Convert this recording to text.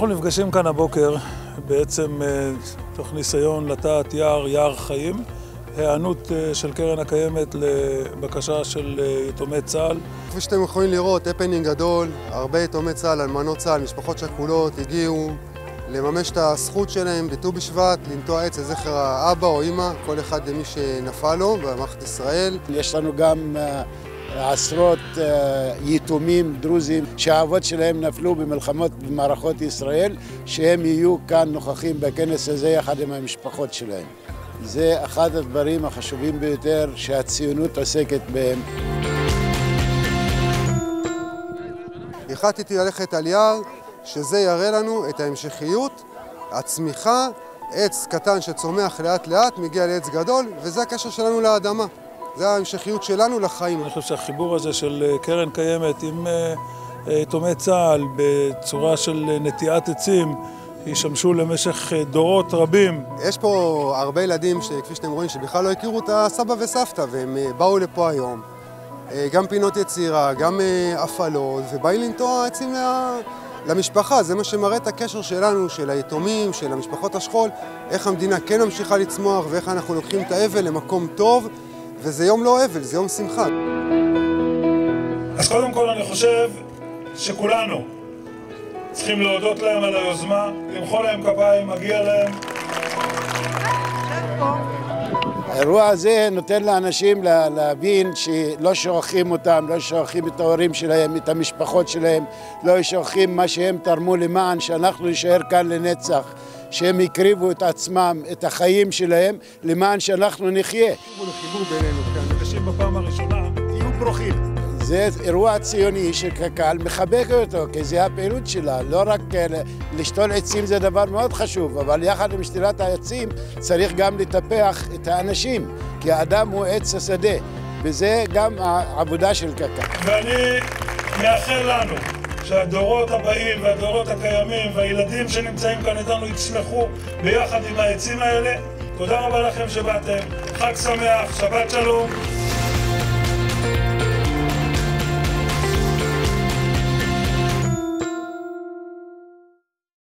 אנחנו נפגשים כאן הבוקר בעצם תוך ניסיון לטעת יער חיים, הענות של קרן הקיימת לבקשה של יתומי צה"ל. כפי שאתם יכולים לראות, הפנינג גדול, הרבה יתומי צה"ל, אלמנות צה"ל, משפחות שכולות הגיעו לממש את הזכות שלהם בט"ו בשבט, לנטוע עץ לזכר האבא או אמא, כל אחד למי שנפל לו במערכת ישראל. יש לנו גם עשרות יתומים דרוזים שהאבות שלהם נפלו במלחמות במערכות ישראל, שהם יהיו כאן נוכחים בכנס הזה יחד עם המשפחות שלהם. זה אחד הדברים החשובים ביותר שהציונות עוסקת בהם. החלטתי ללכת על יער שזה יראה לנו את ההמשכיות, הצמיחה, עץ קטן שצומח לאט לאט מגיע לעץ גדול, וזה הקשר שלנו לאדמה. זה ההמשכיות שלנו לחיים. אני חושב שהחיבור הזה של קרן קיימת עם יתומי צה"ל בצורה של נטיעת עצים ישמשו למשך דורות רבים. יש פה הרבה ילדים כפי שאתם רואים שבכלל לא הכירו את הסבא וסבתא, והם באו לפה היום. גם פינות יצירה, גם הפעלות, ובאים לנטוע עצים למשפחה. זה מה שמראה את הקשר שלנו, של היתומים, של המשפחות השכול, איך המדינה כן ממשיכה לצמוח ואיך אנחנו לוקחים את האבל למקום טוב, וזה יום לא אבל, זה יום שמחה. אז קודם כל אני חושב שכולנו צריכים להודות להם על היוזמה, למחוא להם כפיים, מגיע להם. האירוע הזה נותן לאנשים להבין שלא שוכחים אותם, לא שוכחים את ההורים שלהם, את המשפחות שלהם, לא שוכחים מה שהם תרמו למען שאנחנו נשאר כאן לנצח, שהם הקריבו את עצמם, את החיים שלהם, למען שאנחנו נחיה. לחיבור בינינו כאן, נפגשים בפעם הראשונה, יהיו ברוכים. זה אירוע ציוני שקק"ל מחבק אותו, כי זה הפעילות שלה. לא רק לשתול עצים זה דבר מאוד חשוב, אבל יחד עם שתילת העצים צריך גם לטפח את האנשים, כי האדם הוא עץ השדה, וזה גם העבודה של קק"ל. ואני מאחל לנו שהדורות הבאים והדורות הקיימים והילדים שנמצאים כאן איתנו יצמחו ביחד עם העצים האלה. תודה רבה לכם שבאתם, חג שמח, שבת שלום.